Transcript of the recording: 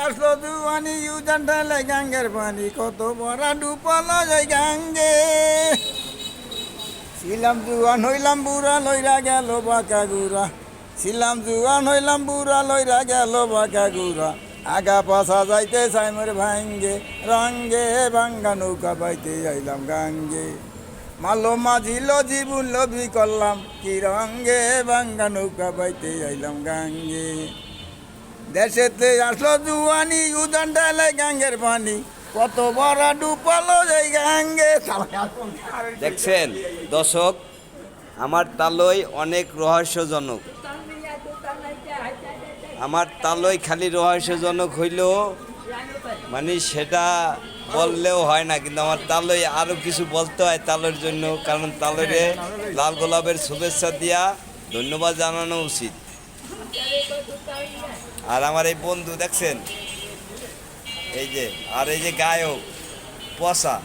আসলো দুয়ানি ইউজান ঢালে গাঙ্গের পানি কত বড় ডুপালো যায় গাঙ্গে ছিলাম জুয়ান হইলাম বুড়া লইরা গেল বাঁকা গুড়া ছিলাম জুয়ান হইলাম বুড়া লইরা গেল বাঁকা গুড়া আগা পাশা যাইতে সাইমর ভাঙ্গে রঙ্গে ভাঙ্গা নৌকা বাইতে আইলাম গাঙ্গে মালো মাঝিল জীবন লবি করলাম কি রঙ্গে ভাঙ্গা নৌকা বাইতে আইলাম গাঙ্গে দেশেতে আসলো জুয়ানি উদান ঢালে গাঙ্গের পানি কত বড় ডুপালো যাই গাঙ্গে। দেখছেন দর্শক, আমার তালই অনেক রহস্যজনক। আমার তালই খালি রহস্যজনক হইলেও মানে সেটা বললেও হয় না, কিন্তু আমার তালই আরও কিছু বলতে হয় তালের জন্য, কারণ তালরে লাল গোলাপের শুভেচ্ছা দিয়া ধন্যবাদ জানানো উচিত। আর আমার এই বন্ধু দেখছেন, এই যে আর এই যে গায়ক পশা।